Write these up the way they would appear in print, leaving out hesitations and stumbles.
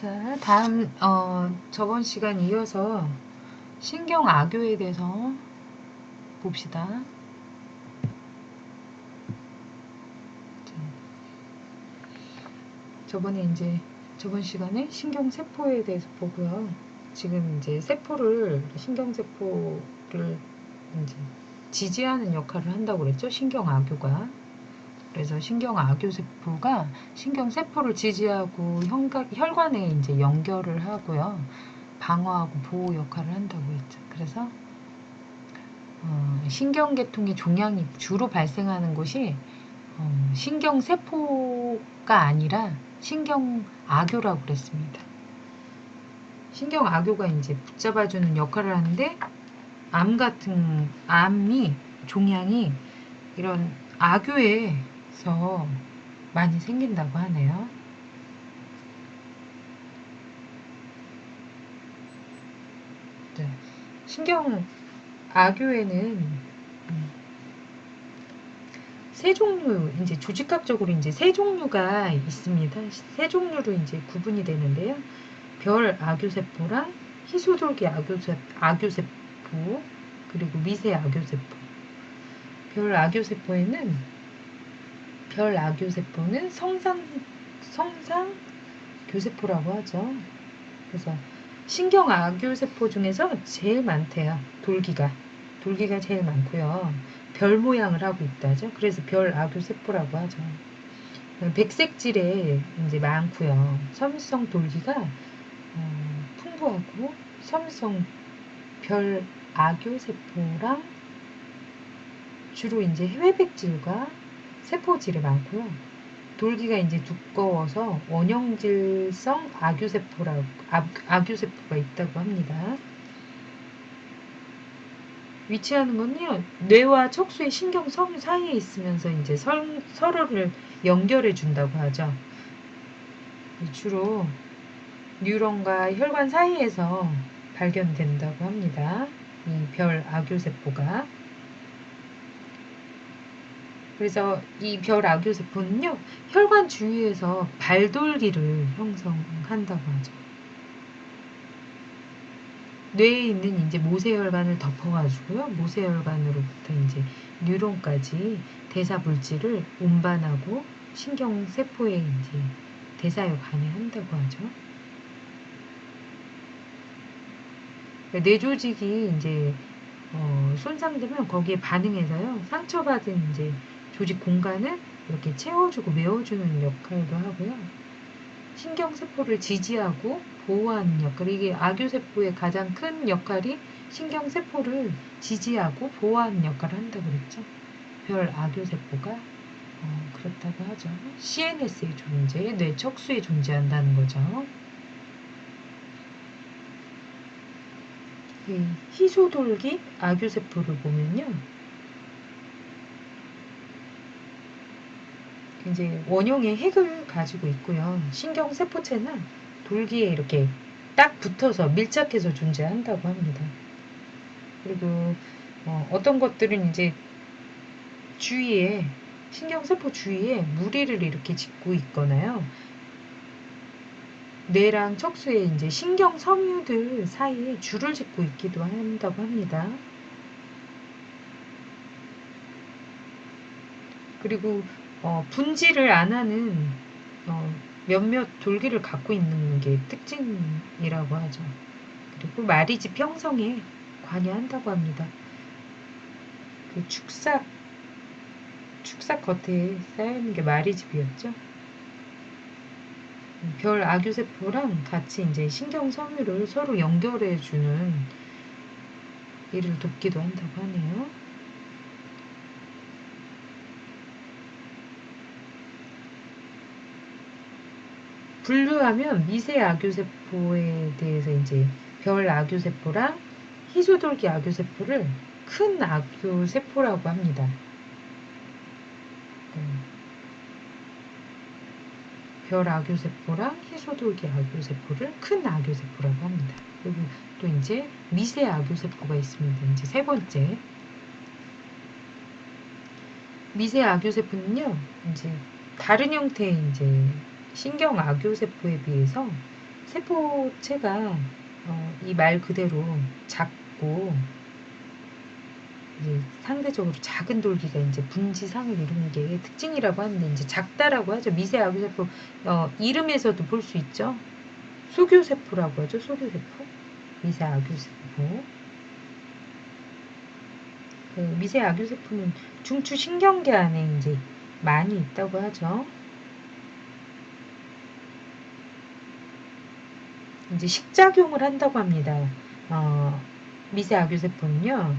자, 다음 저번 시간 이어서 신경악교에 대해서 봅시다. 자, 저번 시간에 신경세포에 대해서 보고요. 지금 이제 신경세포를 이제 지지하는 역할을 한다고 그랬죠. 신경악교가. 그래서 신경악교세포가 신경세포를 지지하고 혈관에 이제 연결을 하고요. 방어하고 보호 역할을 한다고 했죠. 그래서 신경계통의 종양이 주로 발생하는 곳이 신경세포가 아니라 신경악교라고 그랬습니다. 신경악교가 이제 붙잡아주는 역할을 하는데 암이 종양이 이런 악교에서 많이 생긴다고 하네요. 네. 신경악교에는 세 종류, 이제 조직학적으로 이제 세 종류가 있습니다. 세 종류로 이제 구분이 되는데요. 별 악교세포랑 희소돌기 악교세포, 그리고 미세 악교세포. 별 악교세포는 성상 교세포라고 하죠. 그래서 신경 악교세포 중에서 제일 많대요. 돌기가 제일 많고요. 별 모양을 하고 있다죠. 그래서 별 악교세포라고 하죠. 백색질에 이제 많고요. 섬유성 돌기가 풍부하고 섬유성 별 악교세포랑 주로 이제 회백질과 세포질이 많고요. 돌기가 이제 두꺼워서 원형질성 악교세포가 있다고 합니다. 위치하는 건요, 뇌와 척수의 신경 섬유 사이에 있으면서 이제 서로를 연결해 준다고 하죠. 주로 뉴런과 혈관 사이에서 발견된다고 합니다. 이 별 악교세포가. 그래서 이 별 악교세포는요, 혈관 주위에서 발돌기를 형성한다고 하죠. 뇌에 있는 이제 모세혈관을 덮어가지고요, 모세혈관으로부터 이제 뉴런까지 대사 물질을 운반하고 신경세포에 이제 대사에 관여한다고 하죠. 뇌 조직이 이제 손상되면 거기에 반응해서요, 상처받은 이제 조직 공간을 이렇게 채워주고 메워주는 역할도 하고요. 신경세포를 지지하고 보호하는 역할, 이게 악교세포의 가장 큰 역할이 신경세포를 지지하고 보호하는 역할을 한다고 그랬죠. 별 악교세포가 그렇다고 하죠. CNS의 존재, 뇌 척수에 존재한다는 거죠. 이 희소돌기 악교세포를 보면요, 이제 원형의 핵을 가지고 있고요. 신경세포체는 돌기에 이렇게 딱 붙어서 밀착해서 존재한다고 합니다. 그리고 어떤 것들은 이제 주위에, 신경세포 주위에 무리를 이렇게 짓고 있거나요. 뇌랑 척수에 이제 신경 섬유들 사이에 줄을 짓고 있기도 한다고 합니다. 그리고 분지를 안 하는 몇몇 돌기를 갖고 있는 게 특징이라고 하죠. 그리고 마리집 형성에 관여한다고 합니다. 그 축삭 겉에 쌓여있는 게 마리집이었죠. 별 악유세포랑 같이 이제 신경 섬유를 서로 연결해주는 일을 돕기도 한다고 하네요. 분류하면 미세 악유세포에 대해서 이제 별 악유세포랑 희소돌기 악유세포를 큰 악유세포라고 합니다. 별 악유세포랑 희소돌기 악유세포를 큰 악유세포라고 합니다. 그리고 또 이제 미세 악유세포가 있습니다. 이제 세 번째. 미세 악유세포는요, 이제 다른 형태의 이제 신경 악유세포에 비해서 세포체가 이 말 그대로 작고 이제 상대적으로 작은 돌기가 이제 분지상을 이루는 게 특징이라고 하는데 이제 작다라고 하죠. 미세 아교세포 이름에서도 볼 수 있죠. 소교세포라고 하죠. 소교세포, 미세 아교세포. 그 미세 아교세포는 중추 신경계 안에 이제 많이 있다고 하죠. 이제 식작용을 한다고 합니다. 미세 아교세포는요.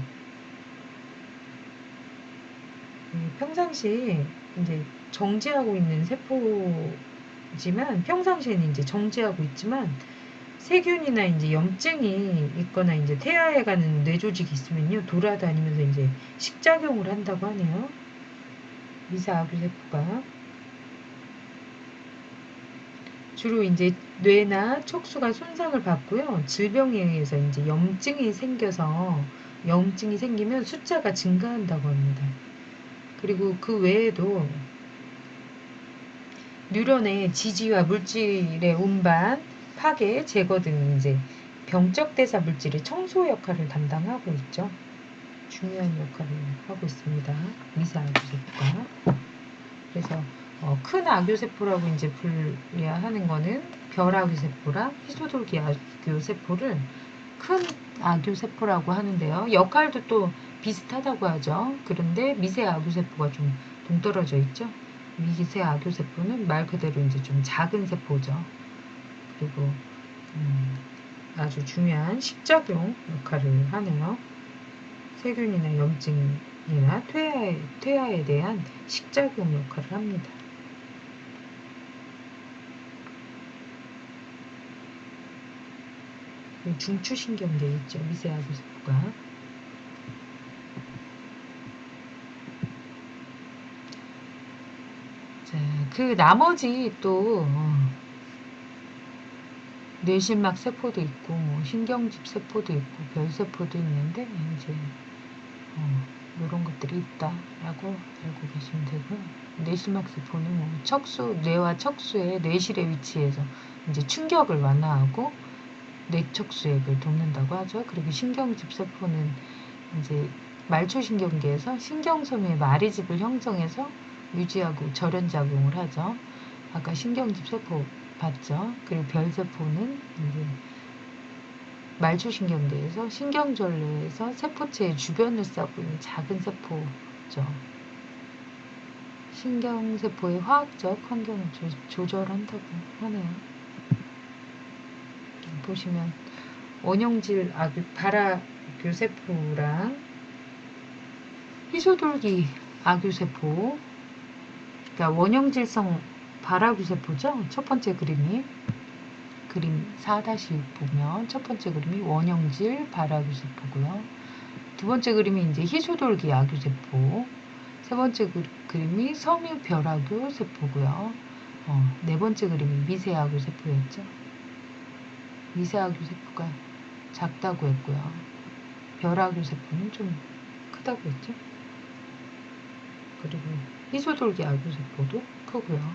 평상시에 이제 정지하고 있는 세포지만 평상시에는 이제 정지하고 있지만 세균이나 이제 염증이 있거나 이제 태아해가는 뇌조직이 있으면요 돌아다니면서 이제 식작용을 한다고 하네요. 미세 아교세포가 주로 이제 뇌나 척수가 손상을 받고요 질병에 의해서 이제 염증이 생기면 숫자가 증가한다고 합니다. 그리고 그 외에도 뉴런의 지지와 물질의 운반, 파괴, 제거 등 이제 병적 대사 물질의 청소 역할을 담당하고 있죠. 중요한 역할을 하고 있습니다. 미세 아교세포가. 그래서 큰 아교세포라고 이제 분류하는 거는 별 아교세포랑 희소돌기 아교세포를 큰 아교세포라고 하는데요. 역할도 또 비슷하다고 하죠. 그런데 미세 아교세포가 좀 동떨어져 있죠. 미세 아교세포는 말 그대로 이제 좀 작은 세포죠. 그리고 아주 중요한 식작용 역할을 하네요. 세균이나 염증이나 퇴화에 대한 식작용 역할을 합니다. 중추신경계에 있죠. 미세 아교세포가. 자, 그 나머지 또 뇌실막 세포도 있고 뭐 신경집 세포도 있고 별세포도 있는데 이제 이런 것들이 있다라고 알고 계시면 되고요. 뇌실막 세포는 뭐 뇌와 척수의 뇌실의 위치에서 이제 충격을 완화하고 뇌척수액을 돕는다고 하죠. 그리고 신경집 세포는 이제 말초신경계에서 신경섬유의 마리집을 형성해서 유지하고 절연작용을 하죠. 아까 신경집 세포 봤죠. 그리고 별세포는 이제 말초신경계에서 신경전로에서 세포체의 주변을 싸고 있는 작은 세포죠. 신경세포의 화학적 환경을 조절한다고 하네요. 보시면 원형질 발아교세포랑 희소돌기 아교세포, 그러니까 원형질성 발아교세포죠. 첫 번째 그림이 그림 4-6 보면 첫 번째 그림이 원형질 발아교세포고요. 두 번째 그림이 이제 희소돌기 아교세포, 세 번째 그림이 섬유별아교세포고요. 네 번째 그림이 미세아교세포였죠. 미세아교세포가 작다고 했고요. 별아교세포는 좀 크다고 했죠. 그리고 희소돌기 아교세포도 크고요.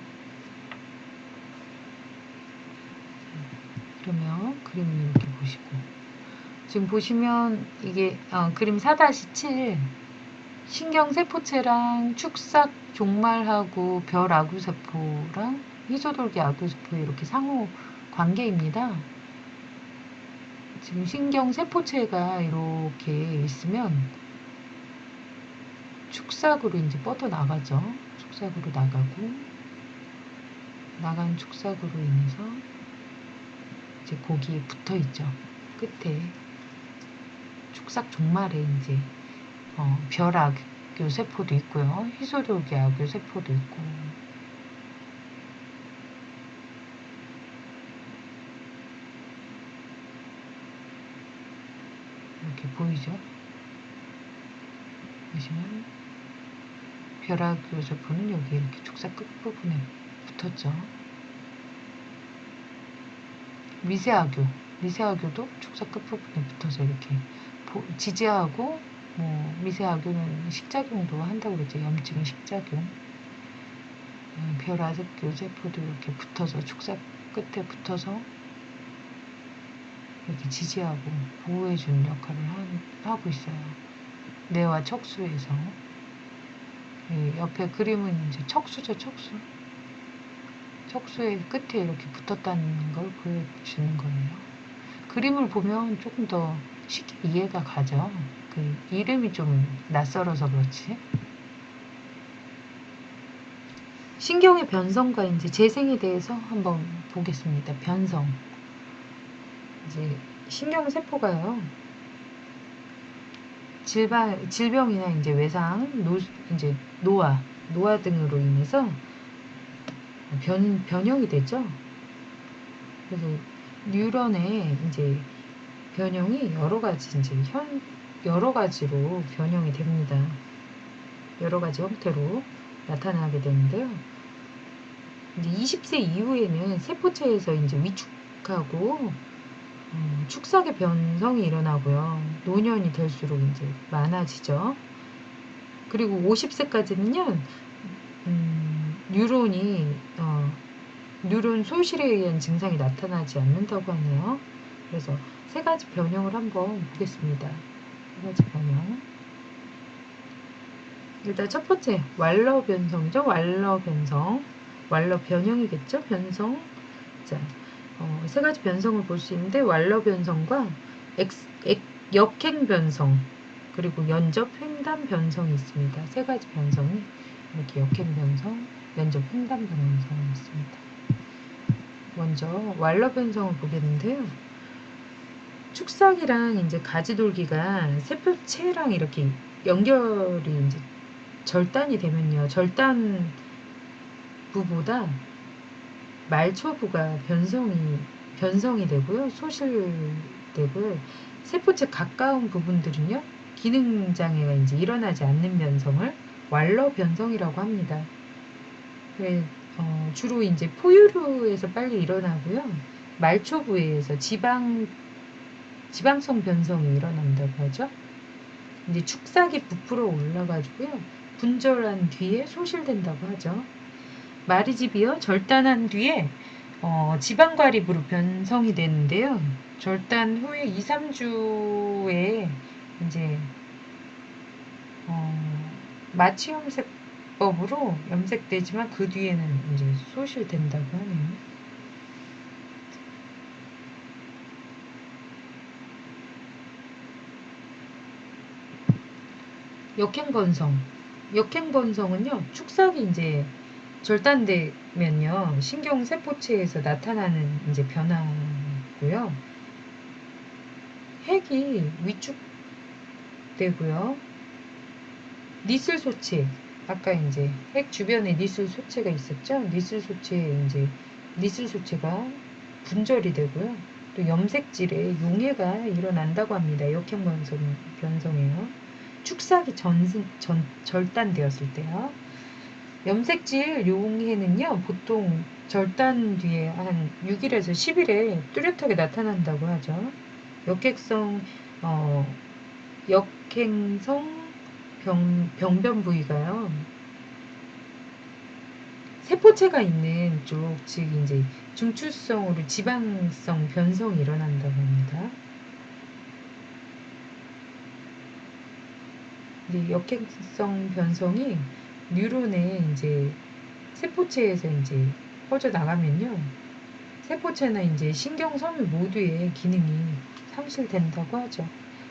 그러면 그림을 이렇게 보시고 지금 보시면 이게 그림 4-7 신경세포체랑 축삭 종말하고 별 아교세포랑 희소돌기 아교세포 이렇게 상호 관계입니다. 지금 신경세포체가 이렇게 있으면 축삭으로 이제 뻗어 나가죠. 축삭으로 나가고 나간 축삭으로 인해서 이제 거기에 붙어 있죠. 끝에 축삭 종말에 이제 별아교 세포도 있고요. 희소돌기 아교 세포도 있고 이렇게 보이죠? 보시면 별아교 세포는 여기 이렇게 축삭 끝부분에 붙었죠. 미세아교도 축삭 끝부분에 붙어서 이렇게 지지하고 뭐 미세아교는 식작용도 한다고 그랬죠. 염증 식작용. 별아교 세포도 이렇게 붙어서 축삭 끝에 붙어서 이렇게 지지하고 보호해주는 역할을 하고 있어요. 뇌와 척수에서. 이 옆에 그림은 이제 척수죠, 척수. 척수의 끝에 이렇게 붙었다는 걸 보여주는 거예요. 그림을 보면 조금 더 쉽게 이해가 가죠. 그 이름이 좀 낯설어서 그렇지. 신경의 변성과 이제 재생에 대해서 한번 보겠습니다. 변성. 이제 신경세포가요. 질병이나 이제 외상, 이제 노화 등으로 인해서 변형이 되죠. 그래서 뉴런의 이제 변형이 여러 가지로 변형이 됩니다. 여러 가지 형태로 나타나게 되는데요. 이제 20세 이후에는 세포체에서 이제 위축하고 축삭의 변성이 일어나고요. 노년이 될수록 이제 많아지죠. 그리고 50세까지는요, 뉴런 소실에 의한 증상이 나타나지 않는다고 하네요. 그래서 세 가지 변형을 한번 보겠습니다. 세 가지 변형. 일단 첫 번째, 왈러 변성이죠. 왈러 변성. 왈러 변형이겠죠. 변성. 자, 세 가지 변성을 볼 수 있는데 왈러 변성과 역행 변성 그리고 연접 횡단 변성이 있습니다. 세 가지 변성이 이렇게 역행 변성, 연접 횡단 변성이 있습니다. 먼저 왈러 변성을 보겠는데요. 축삭이랑 이제 가지돌기가 세포체랑 이렇게 연결이 이제 절단이 되면요. 절단 부보다 말초부가 변성이 되고요. 소실되고요. 세포체 가까운 부분들은요. 기능장애가 이제 일어나지 않는 변성을 왈러 변성이라고 합니다. 그래, 주로 이제 포유류에서 빨리 일어나고요. 말초부에서 지방성 변성이 일어난다고 하죠. 이제 축삭이 부풀어 올라가지고요. 분절한 뒤에 소실된다고 하죠. 마리집이요. 절단한 뒤에 지방과립으로 변성이 되는데요. 절단 후에 2, 3주에 이제 마취염색법으로 염색되지만 그 뒤에는 이제 소실된다고 하네요. 역행건성은요, 축삭이 이제 절단되면요, 신경세포체에서 나타나는 이제 변화고요. 핵이 위축되고요. 니슬소체, 아까 이제 핵 주변에 니슬소체가 있었죠? 니슬소체가 분절이 되고요. 또 염색질에 용해가 일어난다고 합니다. 역행변성이에요. 축삭이 절단되었을 때요. 염색질 용해는요, 보통 절단 뒤에 한 6일에서 10일에 뚜렷하게 나타난다고 하죠. 역행성 병변 부위가요. 세포체가 있는 쪽, 즉 이제 중추성으로 지방성 변성이 일어난다고 합니다. 이제 역행성 변성이 뉴런의 이제 세포체에서 이제 퍼져 나가면요. 세포체나 이제 신경섬유 모두의 기능이 상실된다고 하죠.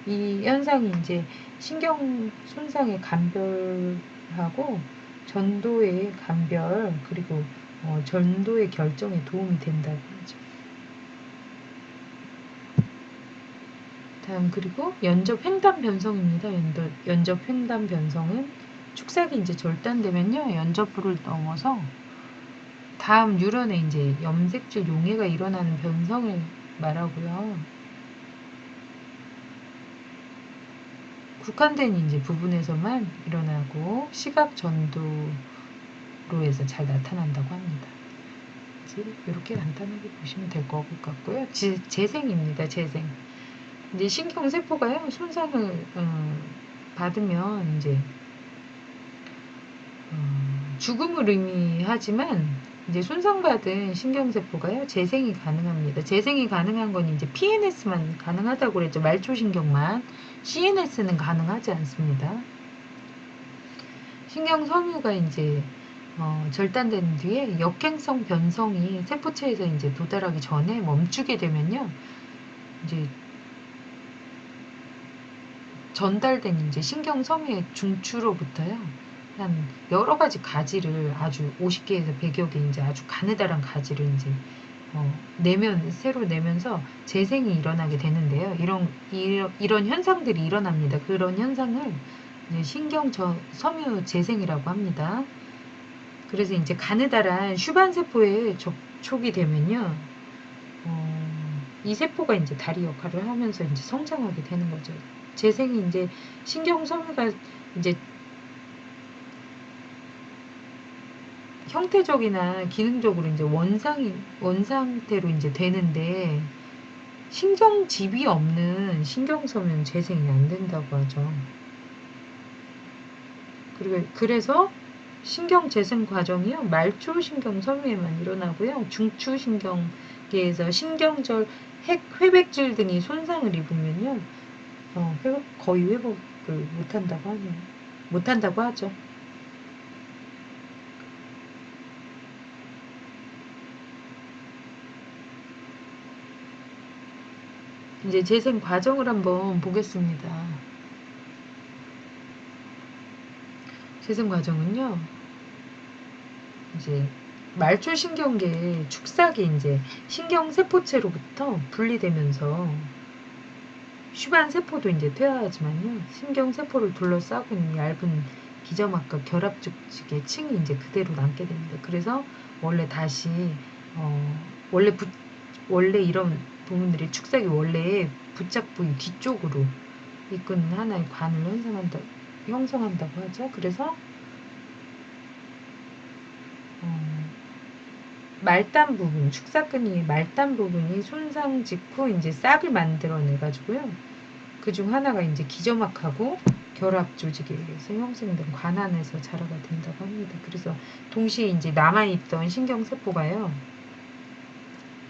이 현상이 이제 신경 손상의 감별하고 전도의 감별 그리고 전도의 결정에 도움이 된다고 하죠. 다음 그리고 연접 횡단 변성입니다. 연접 횡단 변성은 축삭이 이제 절단되면요. 연접부를 넘어서 다음 뉴런에 이제 염색질 용해가 일어나는 변성을 말하고요. 국한된 이제 부분에서만 일어나고 시각 전도로 해서 잘 나타난다고 합니다. 이렇게 간단하게 보시면 될 것 같고요. 재생입니다. 재생. 이제 신경세포가요 손상을 죽음을 의미하지만 이제 손상받은 신경세포가요, 재생이 가능합니다. 재생이 가능한 건 이제 PNS만 가능하다고 그랬죠. 말초신경만. CNS는 가능하지 않습니다. 신경섬유가 이제 절단된 뒤에 역행성 변성이 세포체에서 이제 도달하기 전에 멈추게 되면요, 이제 전달된 이제 신경섬유의 중추로부터요, 한 여러 가지 가지를 아주 50개에서 100여 개 이제 아주 가느다란 가지를 이제 새로 내면서 재생이 일어나게 되는데요. 이런 현상들이 일어납니다. 그런 현상을 이제 섬유 재생이라고 합니다. 그래서 이제 가느다란 슈반세포에 접촉이 되면요, 이 세포가 이제 다리 역할을 하면서 이제 성장하게 되는 거죠. 재생이 이제 신경섬유가 이제 형태적이나 기능적으로 이제 원상태로 이제 되는데, 신경집이 없는 신경섬유는 재생이 안 된다고 하죠. 그래서 신경재생 과정이요, 말초신경섬유에만 일어나고요, 중추신경계에서 신경절, 회백질 등이 손상을 입으면요, 거의 회복을 못한다고 하죠. 이제 재생 과정을 한번 보겠습니다. 재생 과정은요, 이제 말초신경계의 축삭이 이제 신경세포체로부터 분리되면서 슈반세포도 이제 퇴화하지만요, 신경세포를 둘러싸고 있는 얇은 기저막과 결합조직의 층이 이제 그대로 남게 됩니다. 그래서 원래 다시 원래 이런 부분들이 축삭이 원래 부착 부위 뒤쪽으로 이끄는 하나의 관을 형성한다고 하죠. 그래서 말단 부분, 축사근이 말단 부분이 손상 직후 이제 싹을 만들어내 가지고요, 그중 하나가 이제 기저막하고 결합 조직에 의해서 형성된 관 안에서 자라가 된다고 합니다. 그래서 동시에 이제 남아있던 신경세포가요,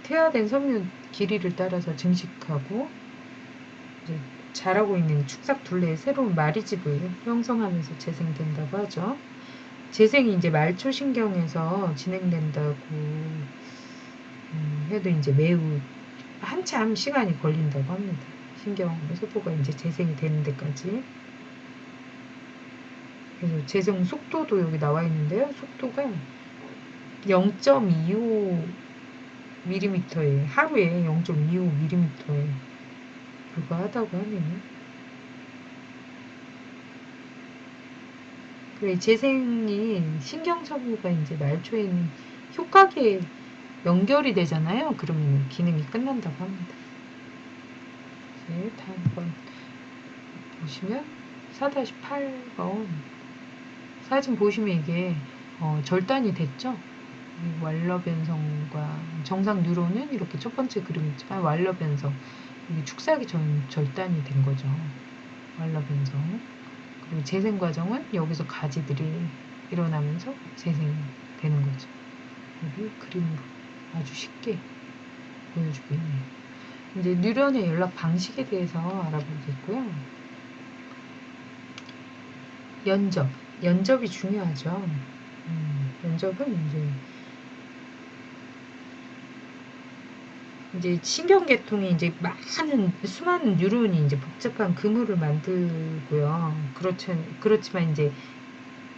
퇴화된 섬유 길이를 따라서 증식하고 이제 자라고 있는 축삭 둘레에 새로운 마리집을 형성하면서 재생된다고 하죠. 재생이 이제 말초신경에서 진행된다고 해도 이제 매우 한참 시간이 걸린다고 합니다. 신경세포가 이제 재생이 되는 데까지. 그래서 재생 속도도 여기 나와 있는데요. 속도가 0.25mm에 하루에 0.25mm에 불과하다고 하네요. 그래, 재생이 신경섬유가 이제 말초에는 효과계에 연결이 되잖아요. 그러면 기능이 끝난다고 합니다. 이제 다음번 보시면 4-8번 사진 보시면 이게 절단이 됐죠. 왈러 변성과 정상 뉴런은 이렇게 첫 번째 그림이 있지만 왈러 변성, 이게 축삭이 절단이 된 거죠. 왈러 변성. 그리고 재생 과정은 여기서 가지들이 일어나면서 재생이 되는 거죠. 여기 그림으로 아주 쉽게 보여주고 있네요. 이제 뉴런의 연락 방식에 대해서 알아보겠고요. 연접이 중요하죠. 연접은 이제 신경계통이 이제 수많은 뉴런이 이제 복잡한 그물을 만들고요. 그렇지만 이제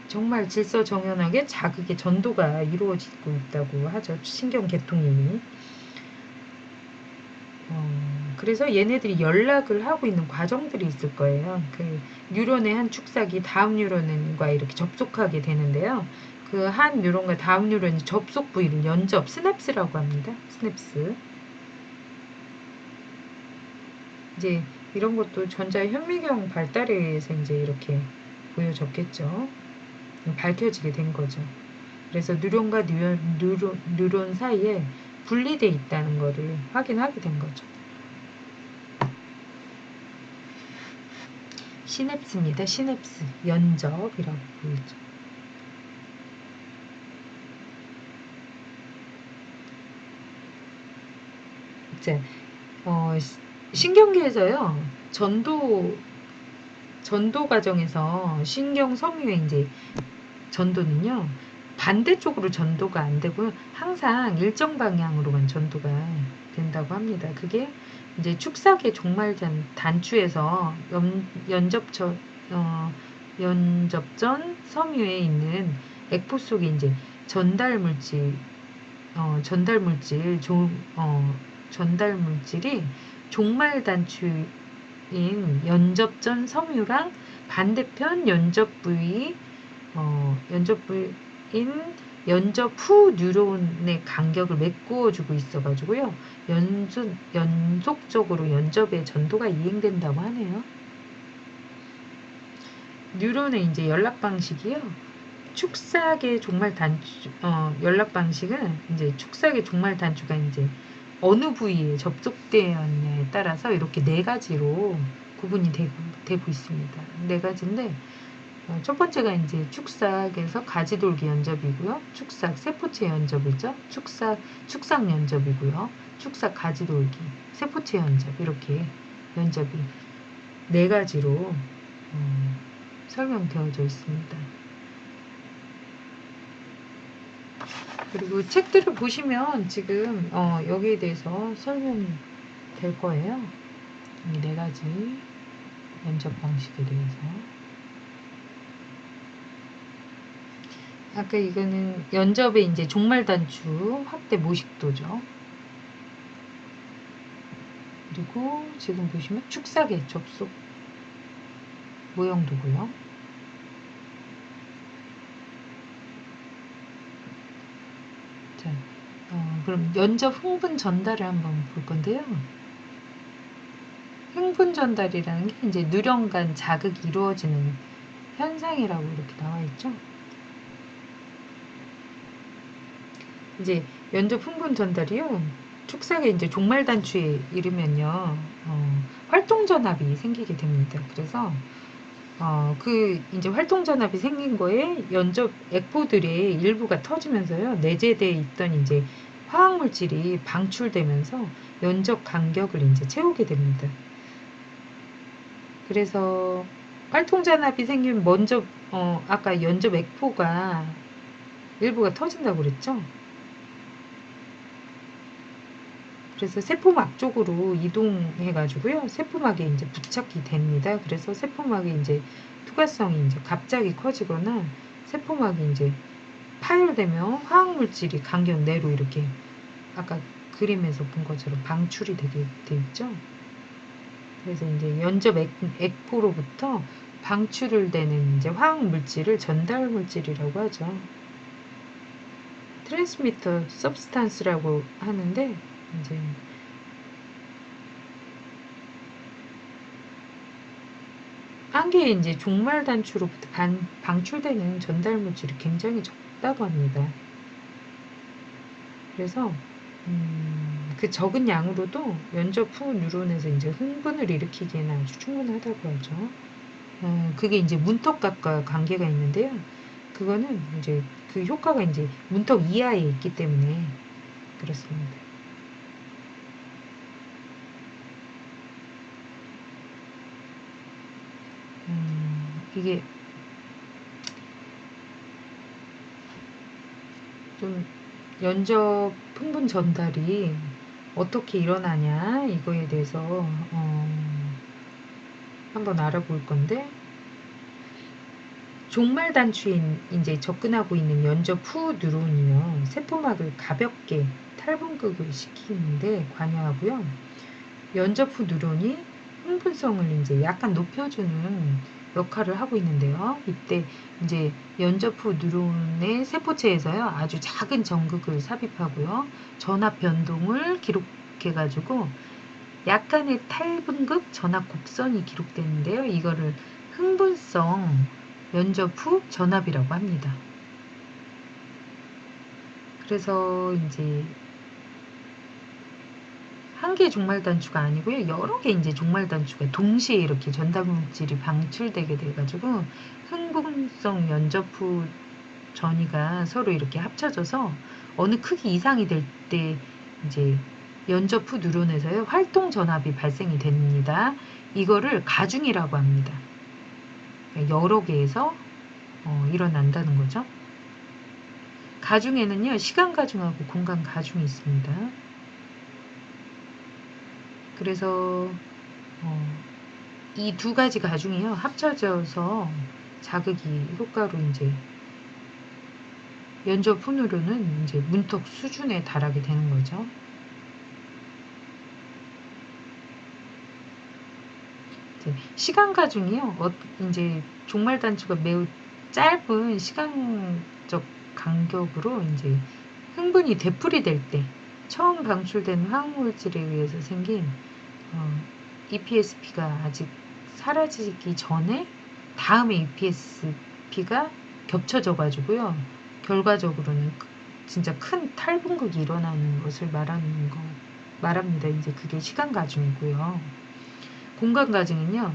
정말 질서정연하게 자극의 전도가 이루어지고 있다고 하죠. 신경계통이. 그래서 얘네들이 연락을 하고 있는 과정들이 있을 거예요. 그 뉴런의 한 축삭이 다음 뉴런과 이렇게 접속하게 되는데요. 그 한 뉴런과 다음 뉴런이 접속 부위를 스냅스라고 합니다. 스냅스. 이제 이런 것도 전자 현미경 발달에 의해서 이제 이렇게 보여졌겠죠. 밝혀지게 된 거죠. 그래서 뉴런과 뉴런 사이에 분리돼 있다는 것을 확인하게 된 거죠. 시냅스입니다. 시냅스. 연접이라고 보이죠. 자, 신경계에서요, 전도 과정에서 신경 섬유의 이제 전도는요, 반대쪽으로 전도가 안 되고요, 항상 일정 방향으로만 전도가 된다고 합니다. 그게 이제 축삭의 종말 단추에서 연접전 섬유에 있는 액포 속에 이제 전달 물질, 전달 물질이 종말 단추인 연접전 섬유랑 반대편 연접 부위인 연접 후 뉴런의 간격을 메꾸어주고 있어가지고요. 연속적으로 연접의 전도가 이행된다고 하네요. 뉴런의 이제 연락 방식이요. 축삭의 종말 단추, 연락 방식은 이제 축삭의 종말 단추가 이제 어느 부위에 접속되었냐에 따라서 이렇게 네 가지로 구분이 되고 있습니다. 네 가지인데, 첫 번째가 이제 축삭에서 가지돌기 연접이고요. 축삭 세포체 연접이죠. 축삭 연접이고요. 축삭 가지돌기, 세포체 연접, 이렇게 연접이 네 가지로 설명되어져 있습니다. 그리고 책들을 보시면 지금 여기에 대해서 설명이 될 거예요. 이 네 가지 연접 방식에 대해서. 아까 이거는 연접의 이제 종말 단추 확대 모식도죠. 그리고 지금 보시면 축삭의 접속 모형도고요. 자, 그럼 연접 흥분 전달을 한번 볼 건데요. 흥분 전달이라는 게 이제 누령간 자극이 이루어지는 현상이라고 이렇게 나와 있죠. 이제 연접 흥분 전달이요. 축삭의 이제 종말 단추에 이르면요, 활동 전압이 생기게 됩니다. 그래서 그 이제 활동 전압이 생긴 거에 연접 액포들의 일부가 터지면서요, 내재되어 있던 이제 화학 물질이 방출되면서 연접 간격을 이제 채우게 됩니다. 그래서 활동 전압이 생기면 먼저 아까 연접 액포가 일부가 터진다고 그랬죠. 그래서 세포막 쪽으로 이동해가지고요, 세포막에 이제 부착이 됩니다. 그래서 세포막에 이제 투과성이 이제 갑자기 커지거나 세포막이 이제 파열되면 화학물질이 간격 내로 이렇게 아까 그림에서 본 것처럼 방출이 되게 돼 있죠. 그래서 이제 연접 액포로부터 방출을 되는 이제 화학물질을 전달물질이라고 하죠. 트랜스미터 서브스탄스라고 하는데, 이제 한 개의 이제 종말 단추로부터 방출되는 전달 물질이 굉장히 적다고 합니다. 그래서 그 적은 양으로도 연접 후 뉴런에서 이제 흥분을 일으키기에는 아주 충분하다고 하죠. 그게 이제 문턱각과 관계가 있는데요. 그거는 이제 그 효과가 이제 문턱 이하에 있기 때문에 그렇습니다. 이게 좀 연접 흥분 전달이 어떻게 일어나냐 이거에 대해서 한번 알아볼 건데, 종말 단추에 이제 접근하고 있는 연접 후 뉴런이요, 세포막을 가볍게 탈분극을 시키는데 관여하고요. 연접 후 뉴런이 흥분성을 이제 약간 높여주는 역할을 하고 있는데요. 이때 이제 연접 후 뉴런의 세포체에서요, 아주 작은 전극을 삽입하고요, 전압 변동을 기록해가지고 약간의 탈분극 전압 곡선이 기록되는데요. 이거를 흥분성 연접 후 전압이라고 합니다. 그래서 이제 한 개의 종말 단추가 아니고요, 여러 개 이제 종말 단추가 동시에 이렇게 전달 물질이 방출되게 돼가지고 흥분성 연접 후 전이가 서로 이렇게 합쳐져서 어느 크기 이상이 될 때 이제 연접 후 뉴런에서의 활동 전압이 발생이 됩니다. 이거를 가중이라고 합니다. 여러 개에서 일어난다는 거죠. 가중에는요, 시간 가중하고 공간 가중이 있습니다. 그래서 이 두 가지 가중이요, 합쳐져서 자극이 효과로 이제 연접 후 뉴런은 이제 문턱 수준에 달하게 되는 거죠. 시간 가중이요, 이제 종말 단추가 매우 짧은 시간적 간격으로 이제 흥분이 되풀이될 때 처음 방출된 화학물질에 의해서 생긴 EPSP가 아직 사라지기 전에 다음에 EPSP가 겹쳐져 가지고요, 결과적으로는 진짜 큰 탈분극이 일어나는 것을 말합니다. 이제 그게 시간 가중이고요. 공간 가중은요,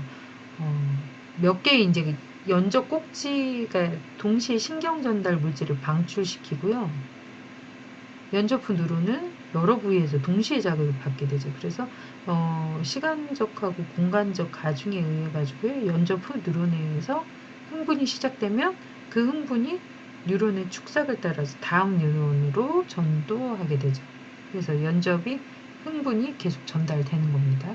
몇 개의 이제 연적 꼭지가 동시에 신경 전달 물질을 방출시키고요. 연접 후 누론은 여러 부위에서 동시에 자극을 받게 되죠. 그래서 시간적하고 공간적 가중에 의해 가지고요, 연접 후 뉴런에 의해서 흥분이 시작되면 그 흥분이 뉴런의 축삭을 따라서 다음 뉴런으로 전도하게 되죠. 그래서 흥분이 계속 전달되는 겁니다.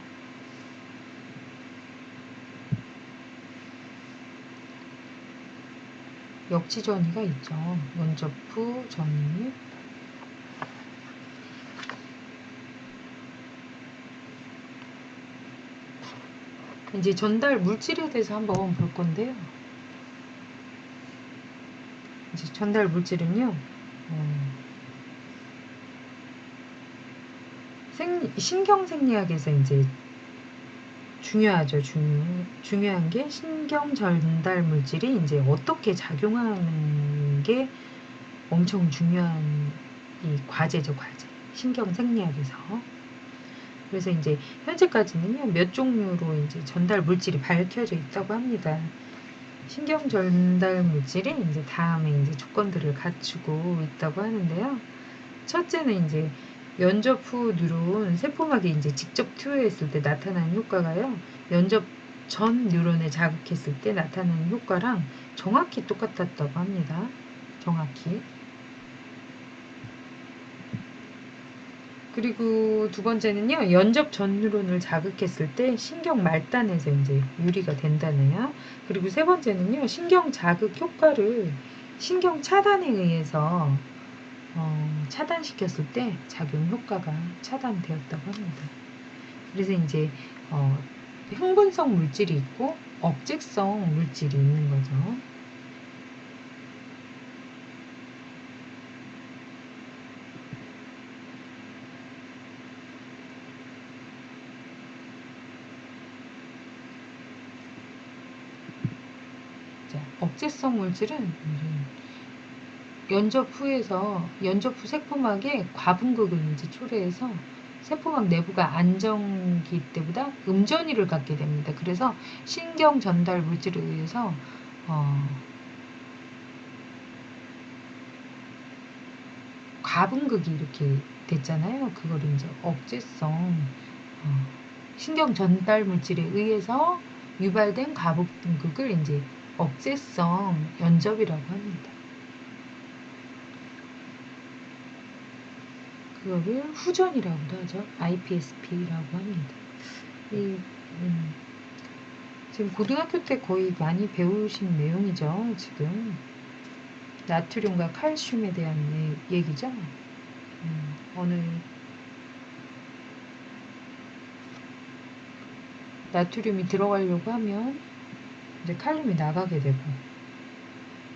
역지 전이가 있죠. 연접 후 전이. 이제 전달 물질에 대해서 한번 볼 건데요. 이제 전달 물질은요, 신경생리학에서 이제 중요하죠. 중요한 게 신경 전달 물질이 이제 어떻게 작용하는 게 엄청 중요한 이 과제죠, 과제. 신경생리학에서. 그래서 이제 현재까지는요, 몇 종류로 이제 전달 물질이 밝혀져 있다고 합니다. 신경 전달 물질이 이제 다음에 이제 조건들을 갖추고 있다고 하는데요. 첫째는 이제 연접 후 뉴런 세포막에 이제 직접 투여했을 때 나타나는 효과가요, 연접 전 뉴런에 자극했을 때 나타나는 효과랑 정확히 똑같았다고 합니다. 정확히. 그리고 두 번째는요, 연접 전 뉴런을 자극했을 때 신경 말단에서 이제 유리가 된다네요. 그리고 세 번째는요, 신경 자극 효과를 신경 차단에 의해서 차단시켰을 때 작용 효과가 차단되었다고 합니다. 그래서 이제 흥분성 물질이 있고 억제성 물질이 있는 거죠. 자, 억제성 물질은 연접 후 세포막에 과분극을 이제 초래해서 세포막 내부가 안정기 때보다 음전위를 갖게 됩니다. 그래서 신경 전달 물질에 의해서 과분극이 이렇게 됐잖아요. 그걸 이제 억제성 신경 전달 물질에 의해서 유발된 과분극을 이제 억제성 연접이라고 합니다. 그거를 후전이라고도 하죠. IPSP라고 합니다. 지금 고등학교 때 거의 많이 배우신 내용이죠. 지금 나트륨과 칼슘에 대한 얘기죠. 어느 나트륨이 들어가려고 하면 이제 칼륨이 나가게 되고,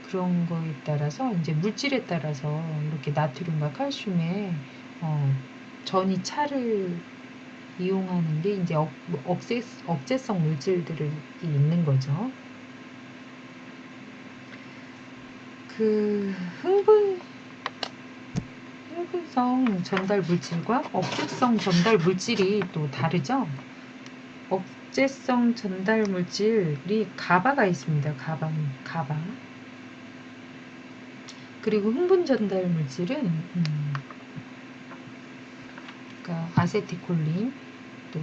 그런 거에 따라서 이제 물질에 따라서 이렇게 나트륨과 칼슘의 전이 차를 이용하는 게 이제 억제성 물질들이 있는 거죠. 그 흥분성 전달 물질과 억제성 전달 물질이 또 다르죠. 억제성 전달 물질이 가바가 있습니다. 가바. 그리고 흥분 전달 물질은 그러니까 아세틸콜린, 또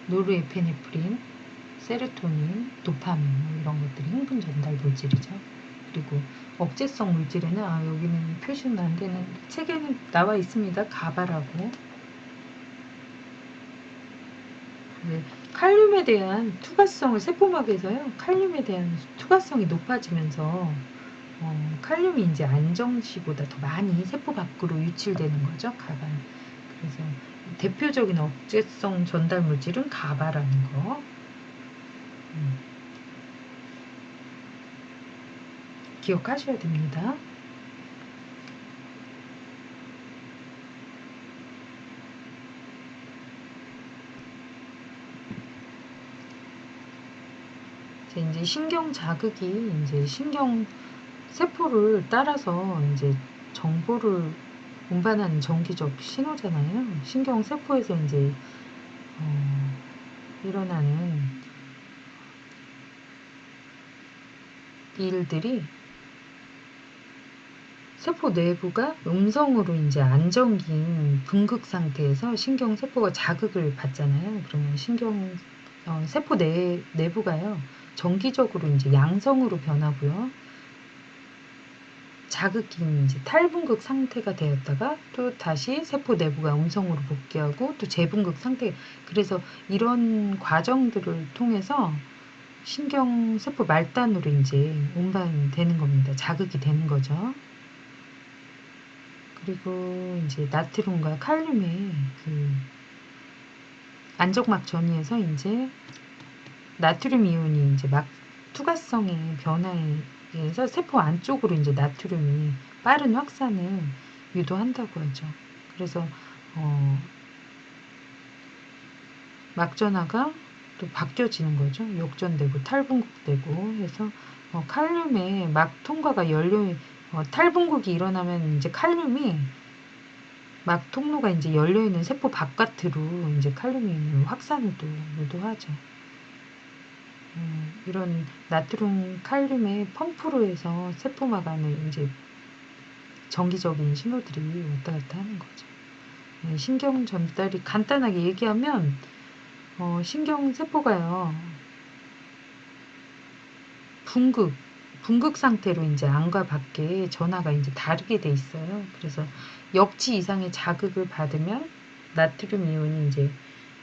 노르에피네프린, 세로토닌, 도파민 뭐 이런 것들이 흥분 전달 물질이죠. 그리고 억제성 물질에는 여기는 표시는 안 되는 책에는 나와 있습니다. 가바라고. 칼륨에 대한 투과성을 세포막에서요. 칼륨에 대한 투과성이 높아지면서 칼륨이 이제 안정시보다 더 많이 세포 밖으로 유출되는 거죠. 가발. 그래서 대표적인 억제성 전달 물질은 가바라는 거. 기억하셔야 됩니다. 이제 신경 자극이 이제 신경 세포를 따라서 이제 정보를 운반하는 정기적 신호잖아요. 신경 세포에서 이제 일어나는 일들이 세포 내부가 음성으로 이제 안정긴 분극 상태에서 신경 세포가 자극을 받잖아요. 그러면 신경 세포 내부가요. 정기적으로 이제 양성으로 변하고요. 자극긴 이제 탈분극 상태가 되었다가 또 다시 세포 내부가 음성으로 복귀하고 또 재분극 상태. 그래서 이런 과정들을 통해서 신경 세포 말단으로 이제 운반되는 겁니다. 자극이 되는 거죠. 그리고 이제 나트륨과 칼륨의 그 안정막 전이에서 이제 나트륨 이온이 이제 막 투과성의 변화에 의해서 세포 안쪽으로 이제 나트륨이 빠른 확산을 유도한다고 하죠. 그래서 막전화가 또 바뀌어지는 거죠. 역전되고 탈분극되고 해서 칼륨의 막 통과가 탈분극이 일어나면 이제 칼륨이 막 통로가 이제 열려 있는 세포 바깥으로 이제 칼륨이 확산을 또 유도하죠. 이런 나트륨 칼륨의 펌프로 해서 세포막 안에 이제 정기적인 신호들이 왔다 갔다 하는 거죠. 신경 전달이 간단하게 얘기하면 신경 세포가요. 분극 상태로 이제 안과 밖에 전하가 이제 다르게 돼 있어요. 그래서 역치 이상의 자극을 받으면 나트륨 이온이 이제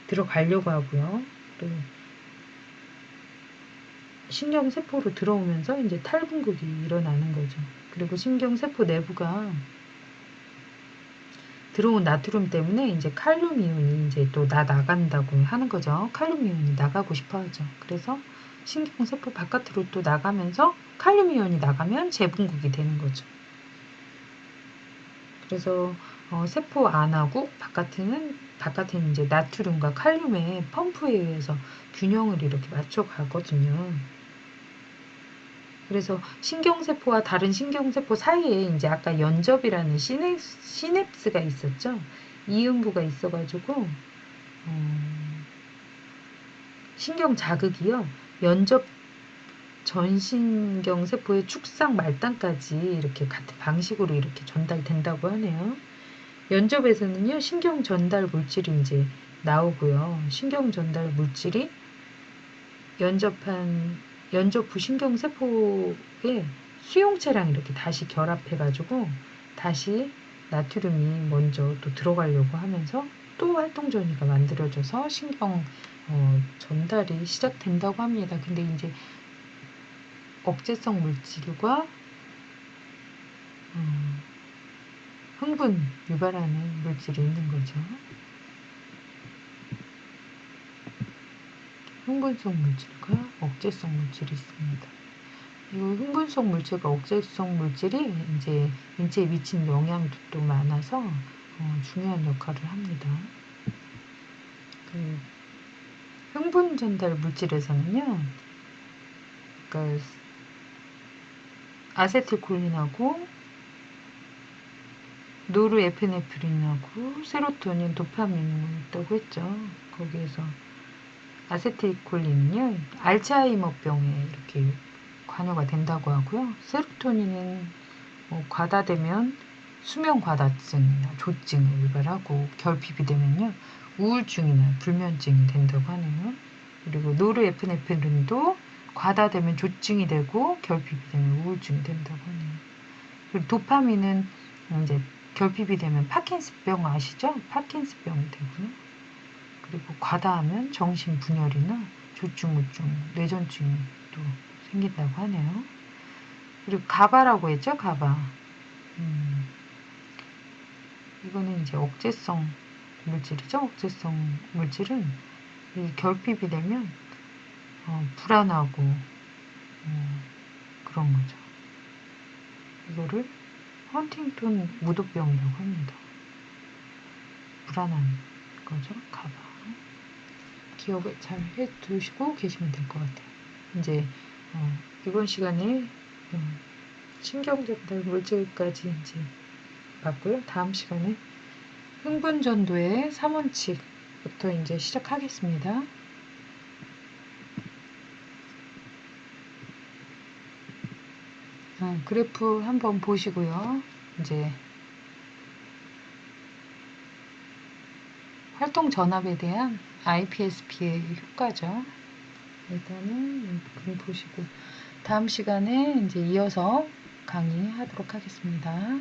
들어가려고 하고요. 또 신경 세포로 들어오면서 이제 탈분극이 일어나는 거죠. 그리고 신경 세포 내부가 들어온 나트륨 때문에 이제 칼륨 이온이 이제 또 나간다고 하는 거죠. 칼륨 이온이 나가고 싶어 하죠. 그래서 신경 세포 바깥으로 또 나가면서 칼륨 이온이 나가면 재분극이 되는 거죠. 그래서 세포 안하고 바깥에는 이제 나트륨과 칼륨의 펌프에 의해서 균형을 이렇게 맞춰 가거든요. 그래서 신경세포와 다른 신경세포 사이에 이제 아까 연접이라는 시냅스가 있었죠. 이음부가 있어가지고 신경 자극이요. 연접 전신경세포의 축상 말단까지 이렇게 같은 방식으로 이렇게 전달된다고 하네요. 연접에서는요. 신경 전달 물질이 이제 나오고요. 신경 전달 물질이 연접 후 신경세포에 수용체랑 이렇게 다시 결합해가지고 다시 나트륨이 먼저 또 들어가려고 하면서 또 활동전이가 만들어져서 신경 전달이 시작된다고 합니다. 근데 이제 억제성 물질과 흥분 유발하는 물질이 있는 거죠. 흥분성 물질과 억제성 물질이 있습니다. 이 흥분성 물질과 억제성 물질이 이제 인체에 미친 영향도 또 많아서 중요한 역할을 합니다. 그 흥분 전달 물질에서는요, 그러니까 아세틸콜린하고 노르에피네프린하고 세로토닌, 도파민이 있다고 했죠. 거기에서 아세틸콜린은요, 알츠하이머병에 이렇게 관여가 된다고 하고요. 세로토닌은 과다되면 수면 과다증이나 조증을 유발하고 결핍이 되면요 우울증이나 불면증이 된다고 하네요. 그리고 노르에프네프린도 과다되면 조증이 되고 결핍이 되면 우울증이 된다고 하네요. 그리고 도파민은 이제 결핍이 되면 파킨슨병 아시죠? 파킨슨병이 되고요. 그리고 과다하면 정신분열이나 조증, 우증, 뇌전증이 또 생긴다고 하네요. 그리고 가바라고 했죠? 가바. 이거는 이제 억제성 물질이죠. 억제성 물질은 이 결핍이 되면 불안하고 그런 거죠. 이거를 헌팅턴 무도병이라고 합니다. 불안한 거죠. 가봐. 기억을 잘 해두시고 계시면 될 것 같아요. 이제 이번 시간에 신경전달 물질까지 이제 봤고요. 다음 시간에 흥분전도의 3원칙부터 이제 시작하겠습니다. 그래프 한번 보시고요. 이제 활동 전압에 대한 IPSP의 효과죠. 일단은 그림 보시고 다음 시간에 이제 이어서 강의하도록 하겠습니다.